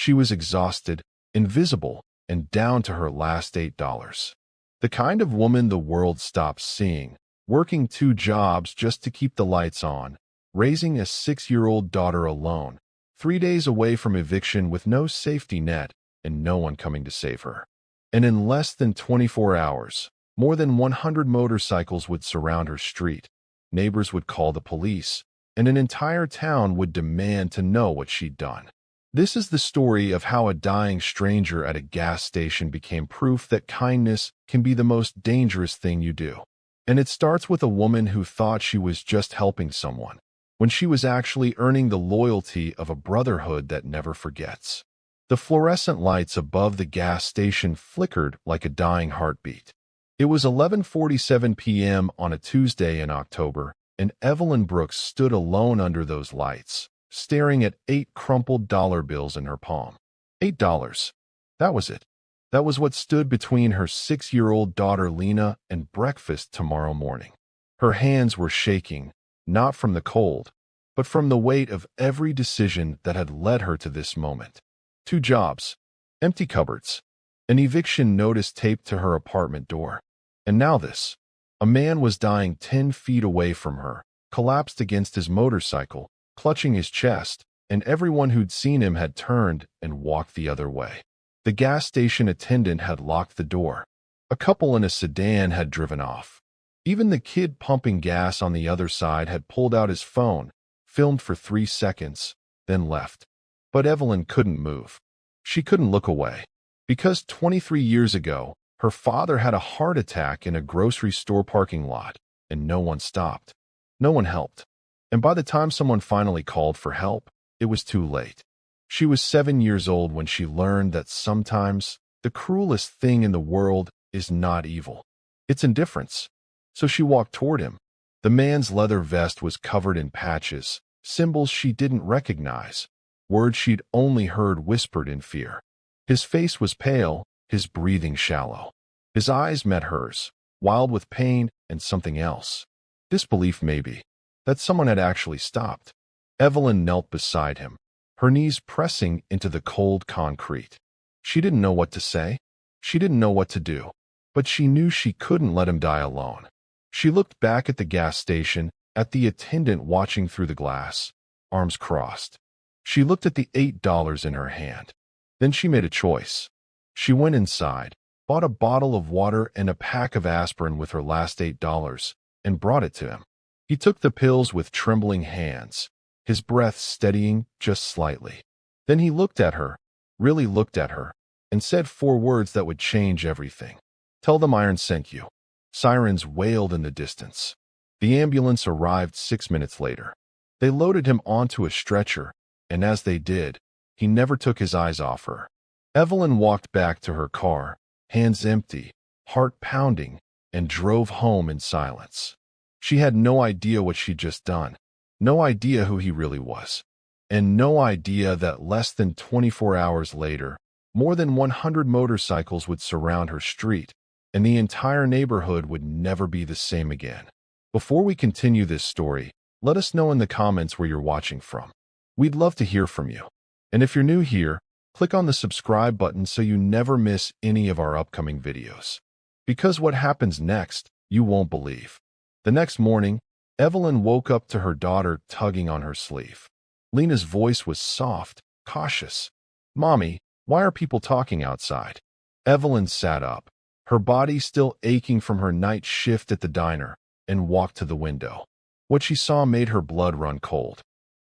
She was exhausted, invisible, and down to her last $8. The kind of woman the world stops seeing, working 2 jobs just to keep the lights on, raising a 6-year-old daughter alone, 3 days away from eviction with no safety net and no one coming to save her. And in less than 24 hours, more than 100 motorcycles would surround her street. Neighbors would call the police, and an entire town would demand to know what she'd done. This is the story of how a dying stranger at a gas station became proof that kindness can be the most dangerous thing you do. And it starts with a woman who thought she was just helping someone, when she was actually earning the loyalty of a brotherhood that never forgets. The fluorescent lights above the gas station flickered like a dying heartbeat. It was 11:47 p.m. on a Tuesday in October, and Evelyn Brooks stood alone under those lights, staring at 8 crumpled dollar bills in her palm. $8. That was it. That was what stood between her 6-year-old daughter Lena and breakfast tomorrow morning. Her hands were shaking, not from the cold, but from the weight of every decision that had led her to this moment. 2 jobs, empty cupboards, an eviction notice taped to her apartment door. And now this. A man was dying 10 feet away from her, collapsed against his motorcycle, clutching his chest, and everyone who'd seen him had turned and walked the other way. The gas station attendant had locked the door. A couple in a sedan had driven off. Even the kid pumping gas on the other side had pulled out his phone, filmed for 3 seconds, then left. But Evelyn couldn't move. She couldn't look away. Because 23 years ago, her father had a heart attack in a grocery store parking lot, and no one stopped. No one helped. And by the time someone finally called for help, it was too late. She was 7 years old when she learned that sometimes the cruelest thing in the world is not evil. It's indifference. So she walked toward him. The man's leather vest was covered in patches, symbols she didn't recognize, words she'd only heard whispered in fear. His face was pale, his breathing shallow. His eyes met hers, wild with pain and something else. Disbelief maybe, that someone had actually stopped. Evelyn knelt beside him, her knees pressing into the cold concrete. She didn't know what to say. She didn't know what to do. But she knew she couldn't let him die alone. She looked back at the gas station, at the attendant watching through the glass, arms crossed. She looked at the $8 in her hand. Then she made a choice. She went inside, bought a bottle of water and a pack of aspirin with her last $8, and brought it to him. He took the pills with trembling hands, his breath steadying just slightly. Then he looked at her, really looked at her, and said 4 words that would change everything. "Tell them Iron sent you." Sirens wailed in the distance. The ambulance arrived 6 minutes later. They loaded him onto a stretcher, and as they did, he never took his eyes off her. Evelyn walked back to her car, hands empty, heart pounding, and drove home in silence. She had no idea what she'd just done, no idea who he really was, and no idea that less than 24 hours later, more than 100 motorcycles would surround her street, and the entire neighborhood would never be the same again. Before we continue this story, let us know in the comments where you're watching from. We'd love to hear from you. And if you're new here, click on the subscribe button so you never miss any of our upcoming videos. Because what happens next, you won't believe. The next morning, Evelyn woke up to her daughter tugging on her sleeve. Lena's voice was soft, cautious. "Mommy, why are people talking outside?" Evelyn sat up, her body still aching from her night shift at the diner, and walked to the window. What she saw made her blood run cold.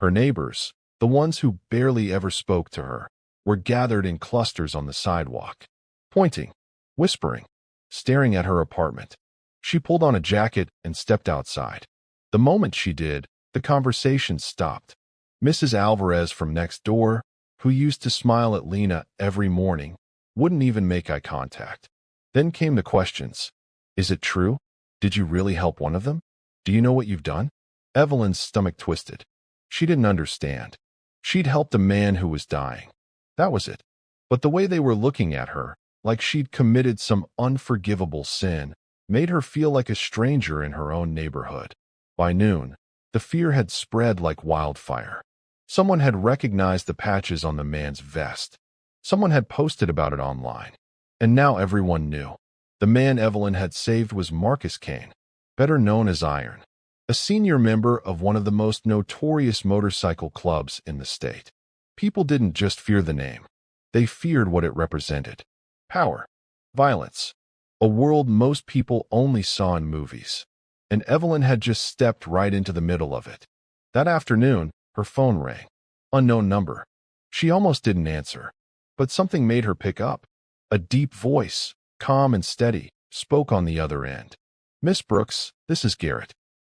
Her neighbors, the ones who barely ever spoke to her, were gathered in clusters on the sidewalk, pointing, whispering, staring at her apartment. She pulled on a jacket and stepped outside. The moment she did, the conversation stopped. Mrs. Alvarez from next door, who used to smile at Lena every morning, wouldn't even make eye contact. Then came the questions. "Is it true? Did you really help one of them? Do you know what you've done?" Evelyn's stomach twisted. She didn't understand. She'd helped a man who was dying. That was it. But the way they were looking at her, like she'd committed some unforgivable sin, made her feel like a stranger in her own neighborhood. By noon, the fear had spread like wildfire. Someone had recognized the patches on the man's vest. Someone had posted about it online. And now everyone knew. The man Evelyn had saved was Marcus Kane, better known as Iron, a senior member of one of the most notorious motorcycle clubs in the state. People didn't just fear the name. They feared what it represented. Power, violence, a world most people only saw in movies. And Evelyn had just stepped right into the middle of it. That afternoon, her phone rang. Unknown number. She almost didn't answer. But something made her pick up. A deep voice, calm and steady, spoke on the other end. "Miss Brooks, this is Garrett.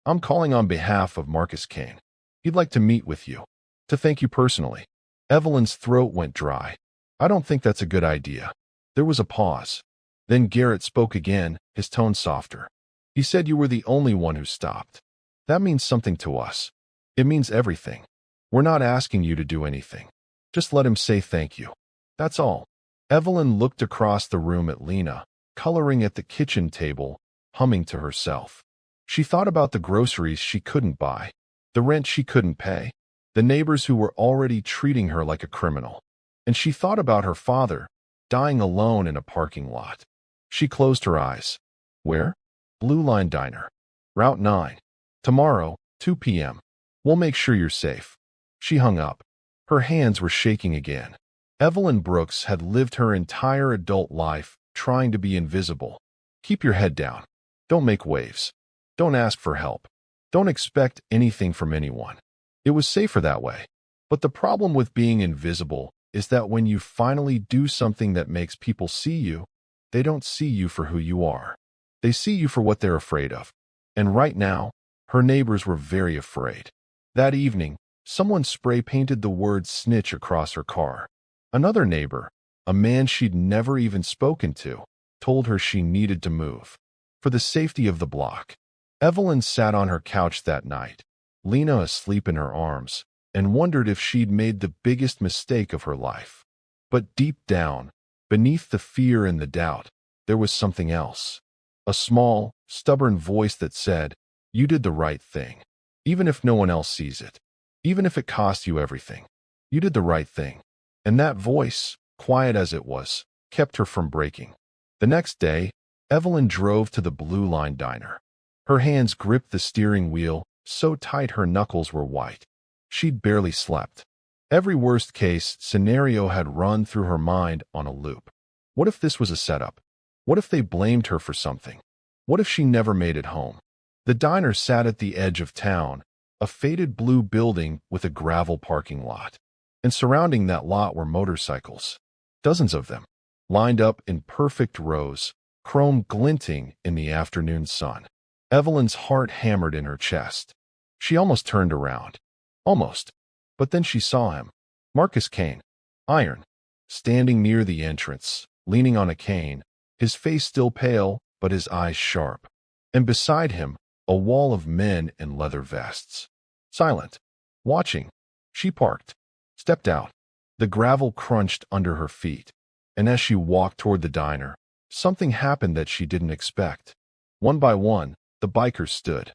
I'm calling on behalf of Marcus Kane. He'd like to meet with you. To thank you personally." Evelyn's throat went dry. "I don't think that's a good idea." There was a pause. Then Garrett spoke again, his tone softer. "He said you were the only one who stopped. That means something to us. It means everything. We're not asking you to do anything. Just let him say thank you. That's all." Evelyn looked across the room at Lena, coloring at the kitchen table, humming to herself. She thought about the groceries she couldn't buy, the rent she couldn't pay, the neighbors who were already treating her like a criminal. And she thought about her father, dying alone in a parking lot. She closed her eyes. "Where?" "Blue Line Diner. Route 9. Tomorrow, 2 p.m. We'll make sure you're safe." She hung up. Her hands were shaking again. Evelyn Brooks had lived her entire adult life trying to be invisible. Keep your head down. Don't make waves. Don't ask for help. Don't expect anything from anyone. It was safer that way. But the problem with being invisible is that when you finally do something that makes people see you, they don't see you for who you are. They see you for what they're afraid of. And right now, her neighbors were very afraid. That evening, someone spray-painted the word snitch across her car. Another neighbor, a man she'd never even spoken to, told her she needed to move. For the safety of the block. Evelyn sat on her couch that night, Lena asleep in her arms, and wondered if she'd made the biggest mistake of her life. But deep down, beneath the fear and the doubt, there was something else. A small, stubborn voice that said, "You did the right thing. Even if no one else sees it. Even if it cost you everything. You did the right thing." And that voice, quiet as it was, kept her from breaking. The next day, Evelyn drove to the Blue Line Diner. Her hands gripped the steering wheel, so tight her knuckles were white. She'd barely slept. Every worst-case scenario had run through her mind on a loop. What if this was a setup? What if they blamed her for something? What if she never made it home? The diner sat at the edge of town, a faded blue building with a gravel parking lot. And surrounding that lot were motorcycles. Dozens of them, lined up in perfect rows, chrome glinting in the afternoon sun. Evelyn's heart hammered in her chest. She almost turned around. Almost. But then she saw him. Marcus Kane, Iron, standing near the entrance, leaning on a cane, his face still pale, but his eyes sharp. And beside him, a wall of men in leather vests. Silent. Watching. She parked. Stepped out. The gravel crunched under her feet. And as she walked toward the diner, something happened that she didn't expect. One by one, the bikers stood.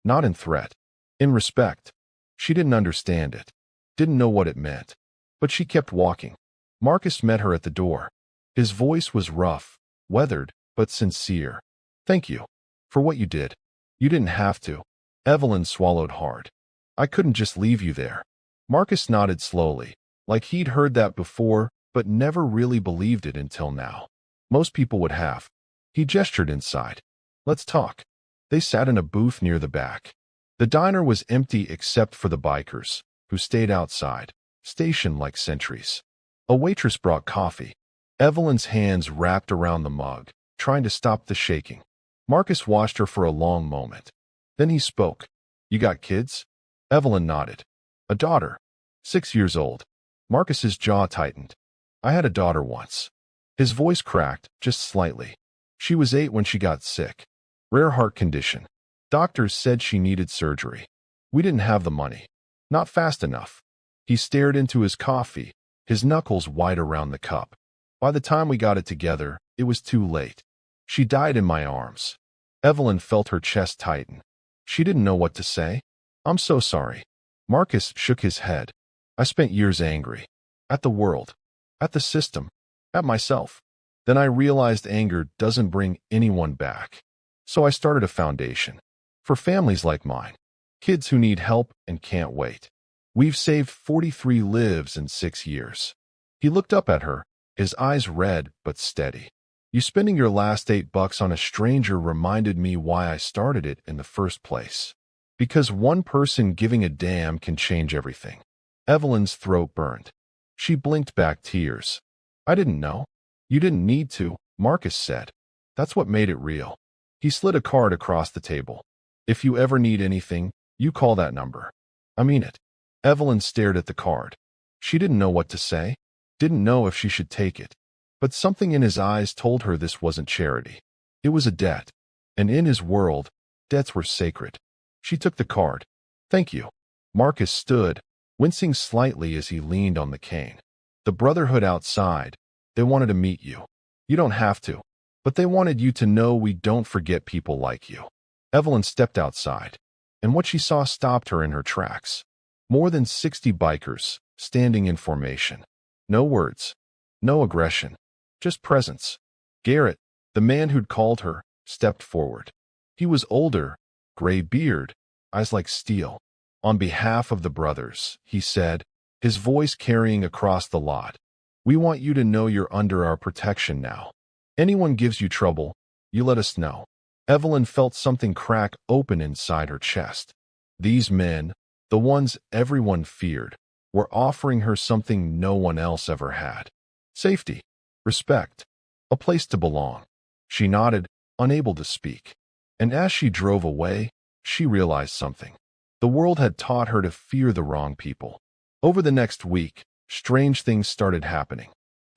Not in threat. In respect. She didn't understand it. Didn't know what it meant. But she kept walking. Marcus met her at the door. His voice was rough, weathered, but sincere. "Thank you. For what you did. You didn't have to." Evelyn swallowed hard. "I couldn't just leave you there." Marcus nodded slowly, like he'd heard that before, but never really believed it until now. Most people would have. He gestured inside. "Let's talk." They sat in a booth near the back. The diner was empty except for the bikers, who stayed outside, stationed like sentries. A waitress brought coffee. Evelyn's hands wrapped around the mug, trying to stop the shaking. Marcus watched her for a long moment. Then he spoke. "You got kids?" Evelyn nodded. "A daughter. 6 years old." Marcus's jaw tightened. "I had a daughter once." His voice cracked, just slightly. "She was 8 when she got sick. Rare heart condition. Doctors said she needed surgery. We didn't have the money. Not fast enough." He stared into his coffee, his knuckles white around the cup. "By the time we got it together, it was too late. She died in my arms." Evelyn felt her chest tighten. She didn't know what to say. "I'm so sorry." Marcus shook his head. I spent years angry. At the world. At the system. At myself. Then I realized anger doesn't bring anyone back. So I started a foundation. For families like mine. Kids who need help and can't wait. We've saved 43 lives in 6 years. He looked up at her, his eyes red but steady. You spending your last $8 on a stranger reminded me why I started it in the first place. Because one person giving a damn can change everything. Evelyn's throat burned. She blinked back tears. I didn't know. You didn't need to, Marcus said. That's what made it real. He slid a card across the table. If you ever need anything, you call that number. I mean it. Evelyn stared at the card. She didn't know what to say, didn't know if she should take it. But something in his eyes told her this wasn't charity. It was a debt. And in his world, debts were sacred. She took the card. Thank you. Marcus stood, wincing slightly as he leaned on the cane. The brotherhood outside, they wanted to meet you. You don't have to. But they wanted you to know we don't forget people like you. Evelyn stepped outside, and what she saw stopped her in her tracks. More than 60 bikers, standing in formation. No words. No aggression. Just presence. Garrett, the man who'd called her, stepped forward. He was older, gray beard, eyes like steel. On behalf of the brothers, he said, his voice carrying across the lot. We want you to know you're under our protection now. Anyone gives you trouble, you let us know. Evelyn felt something crack open inside her chest. These men, the ones everyone feared, were offering her something no one else ever had. Safety, respect, a place to belong. She nodded, unable to speak. And as she drove away, she realized something. The world had taught her to fear the wrong people. Over the next week, strange things started happening.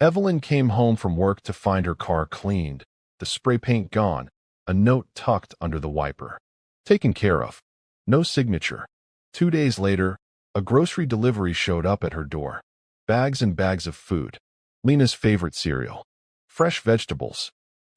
Evelyn came home from work to find her car cleaned, the spray paint gone, a note tucked under the wiper. Taken care of. No signature. 2 days later, a grocery delivery showed up at her door. Bags and bags of food. Lena's favorite cereal. Fresh vegetables.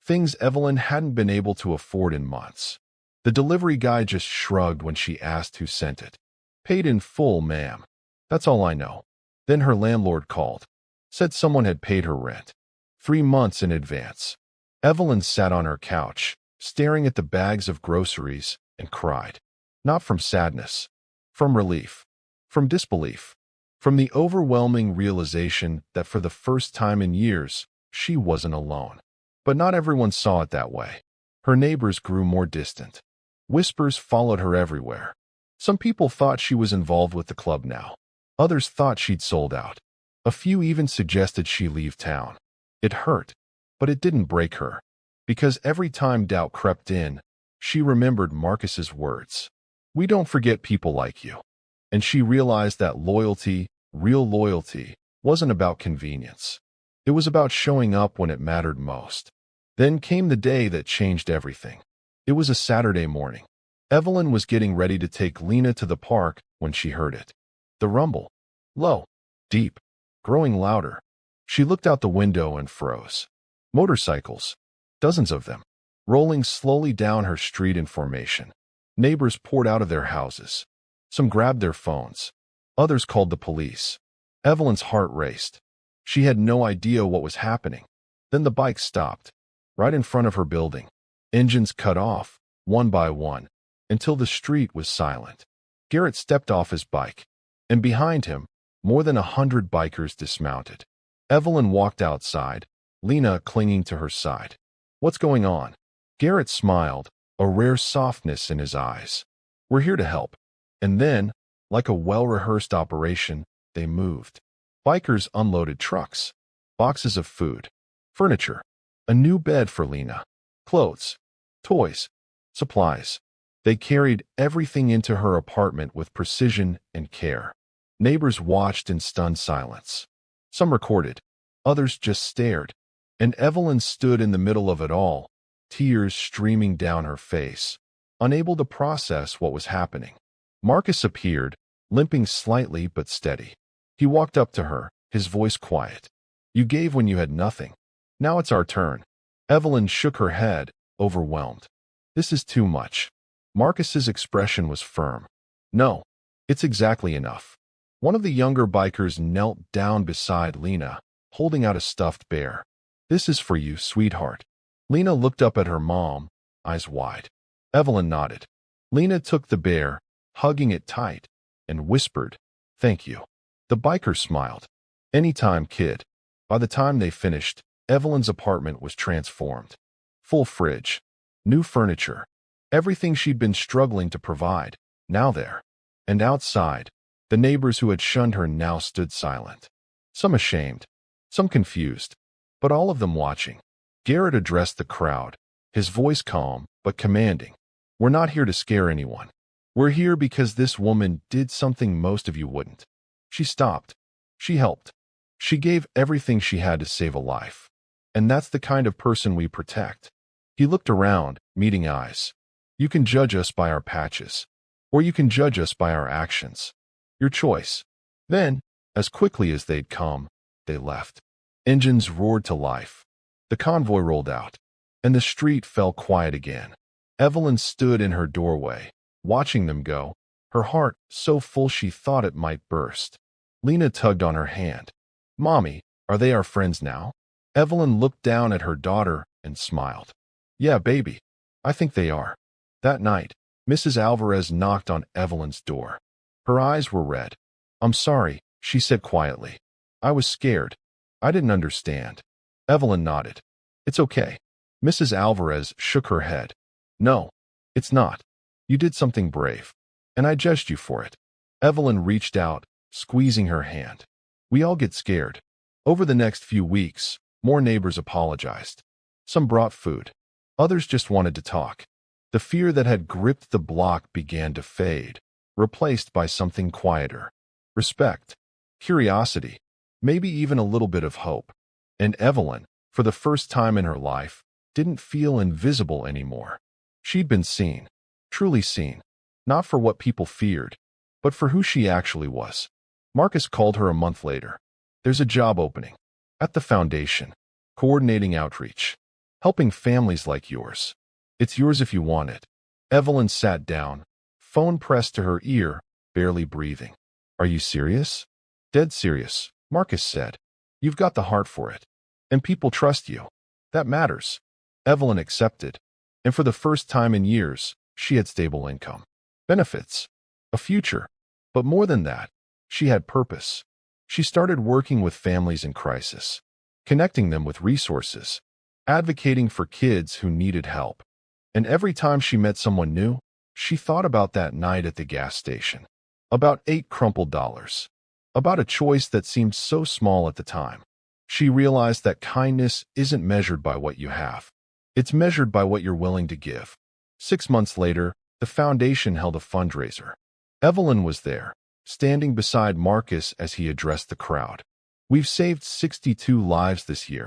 Things Evelyn hadn't been able to afford in months. The delivery guy just shrugged when she asked who sent it. Paid in full, ma'am. That's all I know. Then her landlord called. Said someone had paid her rent. 3 months in advance. Evelyn sat on her couch, staring at the bags of groceries, and cried. Not from sadness. From relief. From disbelief. From the overwhelming realization that for the first time in years, she wasn't alone. But not everyone saw it that way. Her neighbors grew more distant. Whispers followed her everywhere. Some people thought she was involved with the club now. Others thought she'd sold out. A few even suggested she leave town. It hurt, but it didn't break her. Because every time doubt crept in, she remembered Marcus's words. We don't forget people like you. And she realized that loyalty, real loyalty, wasn't about convenience. It was about showing up when it mattered most. Then came the day that changed everything. It was a Saturday morning. Evelyn was getting ready to take Lena to the park when she heard it. The rumble. Low. Deep. Growing louder. She looked out the window and froze. Motorcycles. Dozens of them. Rolling slowly down her street in formation. Neighbors poured out of their houses. Some grabbed their phones. Others called the police. Evelyn's heart raced. She had no idea what was happening. Then the bike stopped. Right in front of her building. Engines cut off, one by one, until the street was silent. Garrett stepped off his bike. And behind him, more than 100 bikers dismounted. Evelyn walked outside, Lena clinging to her side. What's going on? Garrett smiled, a rare softness in his eyes. We're here to help. And then, like a well-rehearsed operation, they moved. Bikers unloaded trucks, boxes of food, furniture, a new bed for Lena, clothes, toys, supplies. They carried everything into her apartment with precision and care. Neighbors watched in stunned silence. Some recorded, others just stared. And Evelyn stood in the middle of it all, tears streaming down her face, unable to process what was happening. Marcus appeared, limping slightly but steady. He walked up to her, his voice quiet. You gave when you had nothing. Now it's our turn. Evelyn shook her head, overwhelmed. This is too much. Marcus's expression was firm. No, it's exactly enough. One of the younger bikers knelt down beside Lena, holding out a stuffed bear. "This is for you, sweetheart." Lena looked up at her mom, eyes wide. Evelyn nodded. Lena took the bear, hugging it tight, and whispered, "Thank you." The biker smiled. "Anytime, kid." By the time they finished, Evelyn's apartment was transformed. Full fridge, new furniture, everything she'd been struggling to provide, now there. And outside, the neighbors who had shunned her now stood silent. Some ashamed, some confused, but all of them watching. Garrett addressed the crowd, his voice calm but commanding. "We're not here to scare anyone. We're here because this woman did something most of you wouldn't. She stopped. She helped. She gave everything she had to save a life. And that's the kind of person we protect." He looked around, meeting eyes. "You can judge us by our patches, or you can judge us by our actions. Your choice." Then, as quickly as they'd come, they left. Engines roared to life. The convoy rolled out, and the street fell quiet again. Evelyn stood in her doorway, watching them go, her heart so full she thought it might burst. Lena tugged on her hand. "Mommy, are they our friends now?" Evelyn looked down at her daughter and smiled. "Yeah, baby, I think they are." That night, Mrs. Alvarez knocked on Evelyn's door. Her eyes were red. "I'm sorry," she said quietly. "I was scared. I didn't understand." Evelyn nodded. "It's okay." Mrs. Alvarez shook her head. "No, it's not. You did something brave, and I judged you for it." Evelyn reached out, squeezing her hand. "We all get scared." Over the next few weeks, more neighbors apologized. Some brought food. Others just wanted to talk. The fear that had gripped the block began to fade, replaced by something quieter. Respect, curiosity, maybe even a little bit of hope. And Evelyn, for the first time in her life, didn't feel invisible anymore. She'd been seen, truly seen, not for what people feared, but for who she actually was. Marcus called her a month later. "There's a job opening. At the foundation. Coordinating outreach. Helping families like yours. It's yours if you want it." Evelyn sat down, phone pressed to her ear, barely breathing. "Are you serious?" "Dead serious," Marcus said. "You've got the heart for it. And people trust you. That matters." Evelyn accepted. And for the first time in years, she had stable income. Benefits. A future. But more than that, she had purpose. She started working with families in crisis, connecting them with resources, advocating for kids who needed help. And every time she met someone new, she thought about that night at the gas station, about 8 crumpled dollars, about a choice that seemed so small at the time. She realized that kindness isn't measured by what you have. It's measured by what you're willing to give. 6 months later, the foundation held a fundraiser. Evelyn was there, standing beside Marcus as he addressed the crowd. "We've saved 62 lives this year,"